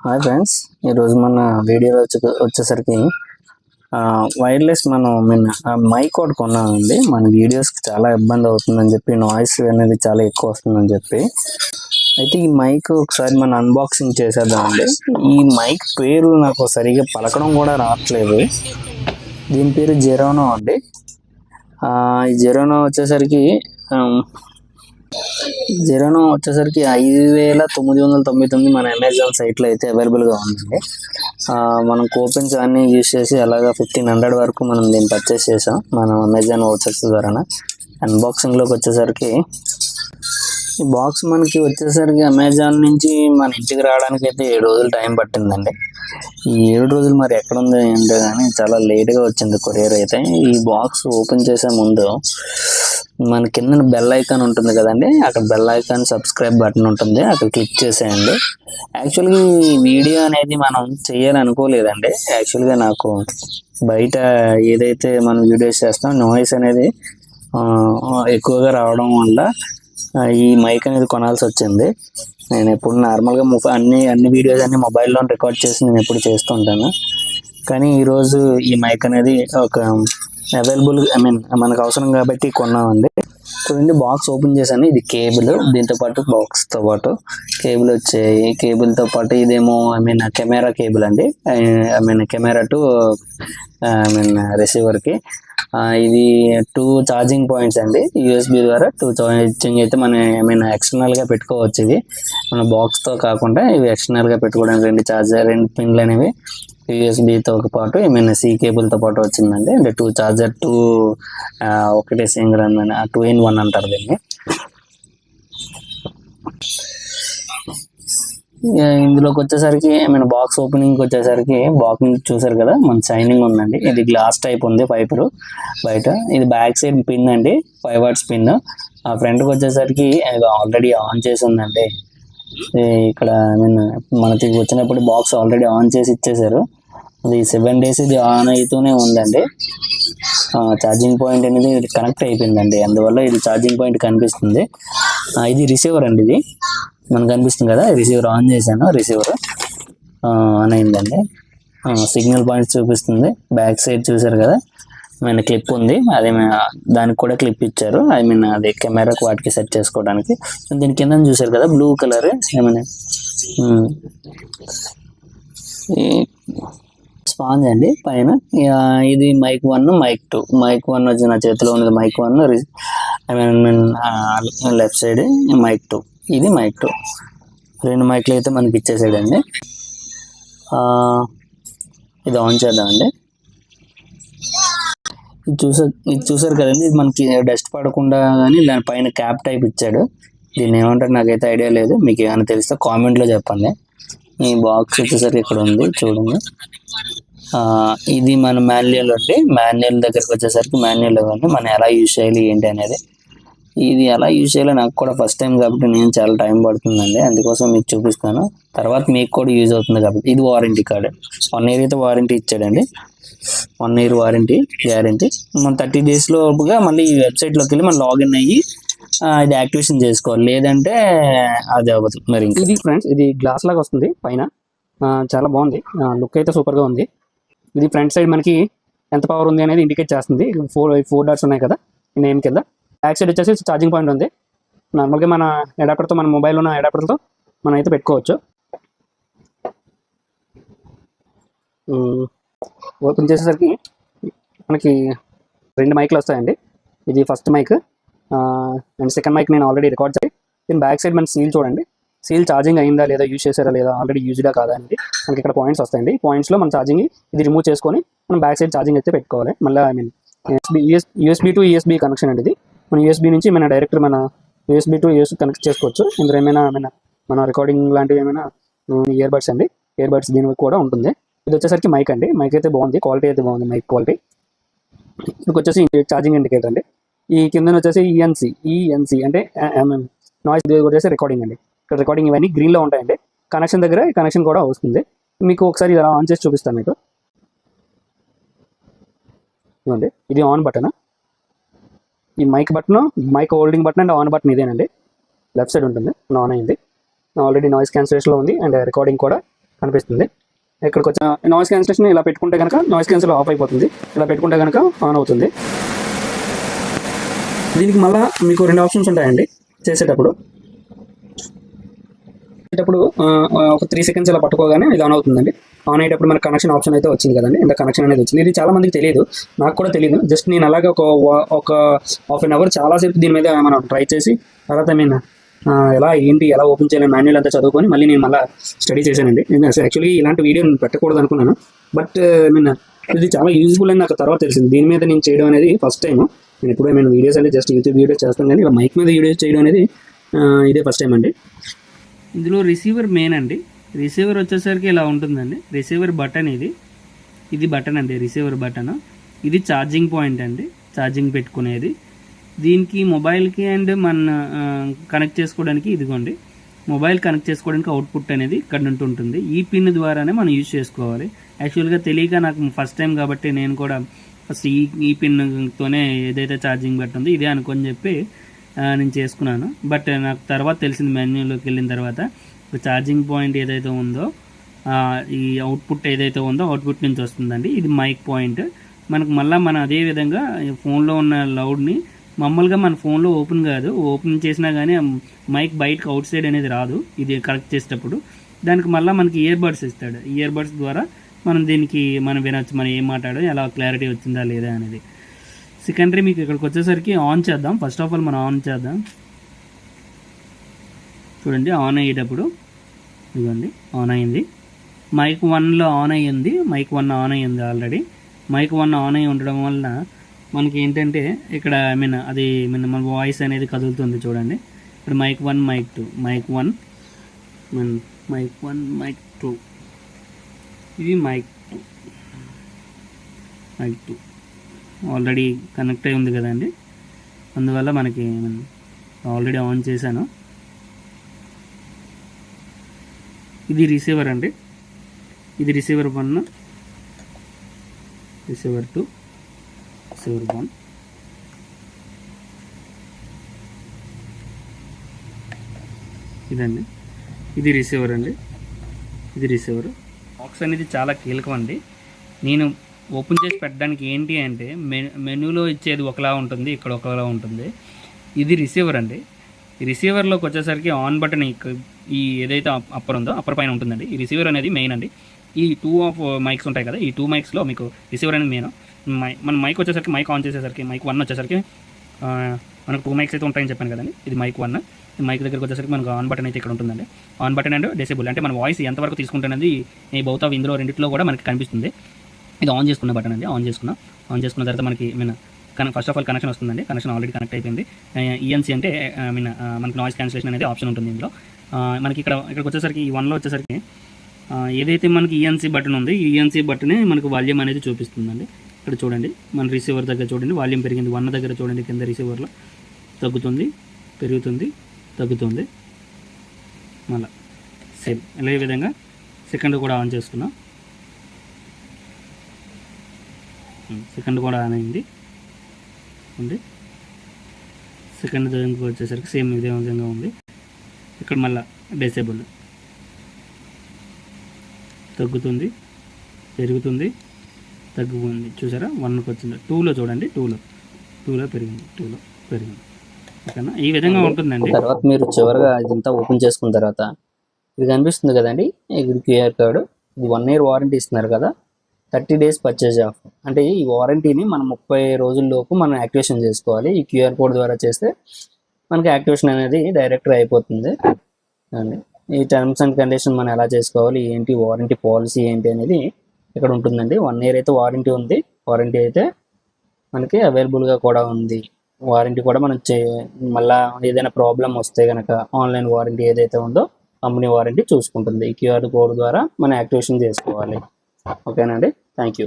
Hi friends, ఈరోజు మన వీడియోలో వచ్చేసరికి వైర్లెస్ మైక్ ఒకటి కొన్నామండి. మన వీడియోస్కి చాలా ఇబ్బంది అవుతుందని చెప్పి, నాయిస్ అనేది చాలా ఎక్కువ వస్తుందని చెప్పి అయితే ఈ మైక్ ఒకసారి మనం అన్బాక్సింగ్ చేసేద్దామండి. ఈ మైక్ పేరు నాకు సరిగా పలకడం కూడా రావట్లేదు. దీని పేరు జెరోనో అండి. ఈ జెరోనో వచ్చేసరికి 5,999 మన అమెజాన్ సైట్లో అయితే అవైలబుల్గా ఉందండి. మనం కూపన్స్ అన్నీ యూజ్ చేసి అలాగా 1,500 వరకు మనం దీన్ని పర్చేస్ చేసాం మనం అమెజాన్ వౌచర్స్ ద్వారా. అన్బాక్సింగ్లోకి వచ్చేసరికి ఈ బాక్స్ మనకి వచ్చేసరికి అమెజాన్ నుంచి మన ఇంటికి రావడానికి అయితే 7 రోజులు టైం పట్టిందండి. ఈ 7 రోజులు మరి ఎక్కడ ఉంది అంటే కానీ చాలా లేట్గా వచ్చింది కొరియర్ అయితే. ఈ బాక్స్ ఓపెన్ చేసే ముందు మన కింద బెల్ ఐకాన్ ఉంటుంది కదండి, అక్కడ బెల్ ఐకాన్ సబ్స్క్రైబ్ బటన్ ఉంటుంది, అక్కడ క్లిక్ చేసేయండి. యాక్చువల్గా ఈ వీడియో అనేది మనం చేయాలనుకోలేదండి. యాక్చువల్గా నాకు బయట ఏదైతే మనం వీడియోస్ చేస్తాం నాయిస్ అనేది ఎక్కువగా రావడం వల్ల ఈ మైక్ అనేది కొనాల్సి వచ్చింది. నేను ఎప్పుడు నార్మల్గా అన్ని వీడియోస్ అన్ని మొబైల్లో రికార్డ్ చేసి నేను ఎప్పుడు చేస్తుంటాను. కానీ ఈరోజు ఈ మైక్ అనేది ఒక అవైలబుల్ మనకు అవసరం కాబట్టి కొన్నామండి. చూడండి, బాక్స్ ఓపెన్ చేశాను. ఇది కేబుల్, దీంతో పాటు బాక్స్తో పాటు కేబుల్ వచ్చాయి. కేబుల్తో పాటు ఇదేమో కెమెరా కేబుల్ అండి. కెమెరా టు రిసీవర్కి. ఇది 2 ఛార్జింగ్ పాయింట్స్ అండి. యూఎస్బి ద్వారా 2 ఛార్జింగ్ అయితే మనం ఎక్స్టర్నల్గా పెట్టుకోవచ్చు. ఇది మన బాక్స్తో కాకుండా ఇవి ఎక్స్టర్నల్గా పెట్టుకోవడానికి 2 పిన్లు అనేవి యూఎస్బితో పాటు సి కేబుల్తో పాటు వచ్చిందండి. అంటే 2 ఛార్జర్, 2 ఒకటే సింగిల్ 2 in 1 అంటారు దీన్ని. ఇందులోకి వచ్చేసరికి బాక్స్ ఓపెనింగ్ వచ్చేసరికి బాక్స్ చూసారు కదా, మన షైనింగ్ ఉందండి. ఇది గ్లాస్ టైప్ ఉంది పైపులు బయట. ఇది బ్యాక్ సైడ్ పిన్ అండి, 5 watts పిన్. ఆ ఫ్రంట్కి వచ్చేసరికి ఆల్రెడీ ఆన్ చేసి ఉందండి. ఇక్కడ మనకి వచ్చినప్పుడు బాక్స్ ఆల్రెడీ ఆన్ చేసి ఇచ్చేసారు. ఇది 7 days ఇది ఆన్ అవుతూనే ఉందండి. ఛార్జింగ్ పాయింట్ అనేది కనెక్ట్ అయిపోయిందండి, అందువల్ల ఇది ఛార్జింగ్ పాయింట్ కనిపిస్తుంది. ఇది రిసీవర్ అండి. ఇది మనకు కనిపిస్తుంది కదా, రిసీవర్ ఆన్ చేశాను, రిసీవర్ ఆన్ అయిందండి. సిగ్నల్ పాయింట్స్ చూపిస్తుంది. బ్యాక్ సైడ్ చూసారు కదా, క్లిప్ ఉంది, అదే దానికి కూడా క్లిప్ ఇచ్చారు. అది కెమెరాకి వాటికి సెట్ చేసుకోవడానికి. దీని కింద చూసారు కదా, బ్లూ కలర్ స్పాంజ్ అండి పైన. ఇది మైక్ 1, మైక్ 2. మైక్ 1 వచ్చి నా చేతిలో ఉన్నది మైక్ 1, లెఫ్ట్ సైడ్ మైక్ 2. ఇది మైక్ 2. 2 మైక్లు అయితే మనకి ఇచ్చేసాడండి. ఇది ఆన్ చేద్దామండి. ఇది చూసారు కదండి, ఇది మనకి డస్ట్ పడకుండా కానీ దానిపైన క్యాప్ టైప్ ఇచ్చాడు. దీన్ని ఏమంటారు నాకైతే ఐడియా లేదు, మీకు ఏమైనా తెలిస్తే కామెంట్లో చెప్పండి. ఈ బాక్స్ వచ్చేసరికి ఇక్కడ ఉంది చూడండి. ఇది మన మాన్యువల్ అండి. మాన్యువల్ దగ్గరికి వచ్చేసరికి మాన్యువల్ ఇవ్వండి, మనం ఎలా యూజ్ చేయాలి ఏంటి అనేది. ఇది ఎలా యూజ్ చేయాలో నాకు కూడా ఫస్ట్ టైం కాబట్టి నేను చాలా టైం పడుతుందండి, అందుకోసం మీకు చూపిస్తాను. తర్వాత మీకు కూడా యూజ్ అవుతుంది కాబట్టి. ఇది వారంటీ కార్డు, 1 year అయితే వారంటీ ఇచ్చాడండి. 1 year వారంటీ గ్యారంటీ. మనం 30 days లోపుగా మళ్ళీ ఈ వెబ్సైట్లోకి వెళ్ళి మనం లాగిన్ అయ్యి ఇది యాక్టివేషన్ చేసుకోవాలి, లేదంటే అది అవ్వదు. మరి ఇది ఫ్రెండ్స్, ఇది గ్లాస్ లాగా వస్తుంది పైన. చాలా బాగుంది, లుక్ అయితే సూపర్గా ఉంది. ఇది ఫ్రంట్ సైడ్ మనకి ఎంత పవర్ ఉంది అనేది ఇండికేట్ చేస్తుంది. 4 dots ఉన్నాయి కదా నేమ్ కింద. బ్యాక్ సైడ్ వచ్చేసి ఛార్జింగ్ పాయింట్ ఉంది. నార్మల్గా మన అడాప్టర్తో, మన మొబైల్లో ఉన్న అడాప్టర్తో మనం అయితే పెట్టుకోవచ్చు. ఓపెన్ చేసేసరికి మనకి 2 మైక్లు వస్తాయండి. ఇది first mic and second mic నేను ఆల్రెడీ రికార్డ్ చేసి. దీని బ్యాక్ సైడ్ మన సీల్ చూడండి, సీల్ ఛార్జింగ్ అయిందా లేదా, యూజ్ చేసారా లేదా, ఆల్రెడీ యూజ్డా కాదా అనేది మనకి ఇక్కడ పాయింట్స్ వస్తాయండి. పాయింట్స్లో మన ఛార్జింగ్ ఇది రిమూవ్ చేసుకొని మనం బ్యాక్ సైడ్ ఛార్జింగ్ అయితే పెట్టుకోవాలి. మళ్ళీ యూఎస్బీ టు యూఎస్బీ కనెక్షన్ అండి. ఇది మన యూఎస్బీ నుంచి మన డైరెక్ట్ మన యూఎస్బీ టు యూఎస్బీ కనెక్ట్ చేసుకోవచ్చు. ఇందులో ఏమైనా మన రికార్డింగ్ లాంటివి ఏమైనా ఇయర్ బడ్స్ అండి, ఇయర్ బడ్స్ దీనికి కూడా ఉంటుంది. ఇది వచ్చేసరికి మైక్ అండి. మైక్ అయితే బాగుంది, క్వాలిటీ అయితే బాగుంది, మైక్ క్వాలిటీ. ఇది వచ్చేసి ఛార్జింగ్ ఇండికేటర్ అండి. ఈ కింద వచ్చేసి ఈఎన్సి అంటే నాయిస్ వచ్చేసి రికార్డింగ్ అండి. ఇక్కడ రికార్డింగ్ ఇవన్నీ గ్రీన్లో ఉంటాయండి. కనెక్షన్ దగ్గర ఈ కనెక్షన్ కూడా వస్తుంది. మీకు ఒకసారి ఇలా ఆన్ చేసి చూపిస్తాను మీకు. ఇవ్వండి, ఇది ఆన్ బటన్. ఈ mic button, mic holding button and on button ఇదేనండి. లెఫ్ట్ సైడ్ ఉంటుంది, ఆన్ అయింది. ఆల్రెడీ నాయిస్ క్యాన్సిలేషన్లో ఉంది అండ్ రికార్డింగ్ కూడా కనిపిస్తుంది. ఇక్కడికి వచ్చిన నాయిస్ క్యాన్సిలేషన్ ఇలా పెట్టుకుంటే కనుక నాయిస్ క్యాన్సిల్ ఆఫ్ అయిపోతుంది, ఇలా పెట్టుకుంటే కనుక ఆన్ అవుతుంది. దీనికి మళ్ళీ మీకు 2 ఆప్షన్స్ ఉంటాయండి చేసేటప్పుడు. ఒక 3 సెకండ్స్ ఇలా పట్టుకోగానే ఇది ఆన్ అవుతుందండి. ఆన్ అయ్యేటప్పుడు మనకు కనెక్షన్ ఆప్షన్ అయితే వచ్చింది కదండి, ఇంత కనెక్షన్ అనేది వచ్చింది. ఇది చాలా మందికి తెలియదు, నాకు కూడా తెలియదు. జస్ట్ నేను అలాగే ఒక హాఫ్ అన్ అవర్ చాలాసేపు దీని మీద మనం ట్రై చేసి తర్వాత నేను ఎలా ఓపెన్ చేయాలని మాన్యువల్ అంతా చదువుకొని మళ్ళీ నేను మళ్ళీ స్టడీ చేశానండి. నేను యాక్చువల్లీ ఇలాంటి వీడియో నేను పెట్టకూడదు అనుకున్నాను, బట్ ఇది చాలా యూజ్ఫుల్ అని నాకు తర్వాత తెలిసింది. దీని మీద నేను చేయడం అనేది ఫస్ట్ టైం. నేను ఎప్పుడూ వీడియోస్ అంటే జస్ట్ యూట్యూబ్ వీడియోస్ చేస్తాను, కానీ ఇలా మైక్ మీద వీడియోస్ చేయడం అనేది ఇదే ఫస్ట్ టైం అండి. ఇందులో రిసీవర్ మెయిన్ అండి. రిసీవర్ వచ్చేసరికి ఇలా ఉంటుందండి. రిసీవర్ బటన్ ఇది బటన్ అండి, రిసీవర్ బటన్. ఇది ఛార్జింగ్ పాయింట్ అండి, ఛార్జింగ్ పెట్టుకునేది. దీనికి మొబైల్కి అండ్ మన కనెక్ట్ చేసుకోవడానికి ఇదిగోండి, మొబైల్ కనెక్ట్ చేసుకోవడానికి అవుట్పుట్ అనేది ఇక్కడ నుండి ఉంటుంది. ఈ పిన్ ద్వారానే మనం యూజ్ చేసుకోవాలి. యాక్చువల్గా తెలియక నాకు ఫస్ట్ టైం కాబట్టి నేను కూడా ఫస్ట్ ఈ పిన్తోనే ఏదైతే ఛార్జింగ్ బటన్ ఉందో ఇదే అనుకొని చెప్పి నేను చేసుకున్నాను. బట్ నాకు తర్వాత తెలిసింది, మెన్యూలోకి వెళ్ళిన తర్వాత ఛార్జింగ్ పాయింట్ ఏదైతే ఉందో ఈ అవుట్పుట్ ఏదైతే ఉందో అవుట్పుట్ నుంచి వస్తుందండి. ఇది మైక్ పాయింట్. మనకు మళ్ళీ మన అదే విధంగా ఫోన్లో ఉన్న లౌడ్ని మామూలుగా మన ఫోన్లో ఓపెన్ కాదు, ఓపెన్ చేసినా కానీ మైక్ బయటకు అవుట్ సైడ్ అనేది రాదు ఇది కనెక్ట్ చేసేటప్పుడు. దానికి మళ్ళీ మనకి ఇయర్ బడ్స్ ఇస్తాడు. ఇయర్ బడ్స్ ద్వారా మనం దీనికి మనం వినొచ్చు, మనం ఏం మాట్లాడో ఎలా క్లారిటీ వచ్చిందా లేదా అనేది. సెకండరీ మీకు ఇక్కడికి వచ్చేసరికి ఆన్ చేద్దాం. ఫస్ట్ ఆఫ్ ఆల్ మనం ఆన్ చేద్దాం. చూడండి ఆన్ అయ్యేటప్పుడు ఇదిగోండి ఆన్ అయ్యింది. మైక్ 1లో ఆన్ అయ్యింది, మైక్ 1 ఆన్ అయ్యింది ఆల్రెడీ. మైక్ 1 ఆన్ అయ్యి ఉండడం వలన మనకి ఏంటంటే ఇక్కడ మన వాయిస్ అనేది కదులుతుంది చూడండి. ఇప్పుడు మైక్ 1 మైక్ 2 మైక్ 1 మైక్ 2 ఇది మైక్ 2 ఆల్రెడీ కనెక్ట్ అయి ఉంది కదండి, అందువల్ల మనకి ఆల్రెడీ ఆన్ చేశాను. ఇది రిసీవర్ అండి, ఇది రిసీవర్ 1, రిసీవర్ 2, రిసీవర్ 1. ఇదండి, ఇది రిసీవర్ అండి, ఇది రిసీవర్. బాక్స్ అనేది చాలా కీలకం అండి. నేను ఓపెన్ చేసి పెట్టడానికి ఏంటి అంటే మెనూలో ఇచ్చేది ఒకలా ఉంటుంది, ఇక్కడ ఒకలా ఉంటుంది. ఇది రిసీవర్ అండి. ఈ రిసీవర్లోకి వచ్చేసరికి ఆన్ బటన్ ఈ ఏదైతే అప్పర్ ఉందో అప్పర్ పైన ఉంటుందండి. ఈ రిసీవర్ అనేది మెయిన్ అండి. ఈ 2 మైక్స్ ఉంటాయి కదా, ఈ 2 మైక్స్లో మీకు రిసీవర్ అనేది మెయిన్. మన మైక్ వచ్చేసరికి మైక్ ఆన్ చేసేసరికి మైక్ 1 వచ్చేసరికి మనకు 2 మైక్స్ అయితే ఉంటాయని చెప్పాను కదండి. ఇది మైక్ 1. ఈ మైక్ దగ్గరకు వచ్చేసరికి మనకు ఆన్ బటన్ అయితే ఇక్కడ ఉంటుందండి. ఆన్ బటన్ అండ్ డిసేబుల్ అంటే మన వాయిస్ ఎంతవరకు తీసుకుంటున్నది ఈ బౌత్ ఆఫ్ ఇందులో రెండిట్లో కూడా మనకి కనిపిస్తుంది. ఇది ఆన్ చేసుకున్న బటన్ అండి. ఆన్ చేసుకున్న తర్వాత మనకి ఫస్ట్ ఆఫ్ ఆల్ కనెక్షన్ వస్తుందండి. కనెక్షన్ ఆల్రెడీ కనెక్ట్ అయిపోయింది. ఈఎన్సీ అంటే మనకి నాయిస్ క్యాన్సిలేషన్ అనేది ఆప్షన్ ఉంటుంది ఇందులో. మనకి ఇక్కడికి వచ్చేసరికి ఈ 1లో వచ్చేసరికి ఏదైతే మనకి ఈఎన్సీ బటన్ ఉంది, ఈ ఈఎన్సీ బటనే మనకు వాల్యూమ్ అనేది చూపిస్తుందండి. ఇక్కడ చూడండి, మన రిసీవర్ దగ్గర చూడండి వాల్యూమ్ పెరిగింది. 1 దగ్గర చూడండి కింద రిసీవర్లో తగ్గుతుంది, పెరుగుతుంది, తగ్గుతుంది. మళ్ళీ సేమ్ ఇదే విధంగా సెకండ్ కూడా ఆన్ చేసుకున్నాం. సెకండ్ కూడా ఆన్ అయింది ఉంది. సెకండ్ దగ్గరకు వచ్చేసరికి సేమ్ ఇదే విధంగా ఉంది. ఇక్కడ మళ్ళీ డిసేబుల్ తగ్గుతుంది, పెరుగుతుంది, తగ్గుతుంది. చూసారా 1కి వచ్చింది. 2లో చూడండి, 2లో పెరిగింది, 2లో పెరిగింది. ఓకేనా, ఈ విధంగా ఉంటుందండి. తర్వాత మీరు చివరిగా ఇదంతా ఓపెన్ చేసుకున్న తర్వాత ఇది కనిపిస్తుంది కదండి, ఇది క్యూఆర్ కోడ్. ఇది 1 year వారంటీ ఇస్తున్నారు కదా, 30 days పర్చేజ్ ఆఫ్. అంటే ఈ వారంటీని మనం 30 రోజుల్లోపు మనం యాక్టివేషన్ చేసుకోవాలి. ఈ క్యూఆర్ కోడ్ ద్వారా చేస్తే మనకి యాక్టివేషన్ అనేది డైరెక్ట్గా అయిపోతుంది అండి. ఈ టర్మ్స్ అండ్ కండిషన్ మనం ఎలా చేసుకోవాలి, ఏంటి వారంటీ పాలసీ ఏంటి అనేది ఇక్కడ ఉంటుందండి. 1 year అయితే వారంటీ ఉంది. వారంటీ అయితే మనకి అవైలబుల్గా కూడా ఉంది. వారంటీ కూడా మనం మళ్ళీ ఏదైనా ప్రాబ్లం వస్తే కనుక ఆన్లైన్ వారంటీ ఏదైతే ఉందో కంపెనీ వారంటీ చూసుకుంటుంది. ఈ క్యూఆర్ కోడ్ ద్వారా మనం యాక్టివేషన్ చేసుకోవాలి. ఓకేనండి, థ్యాంక్ యూ.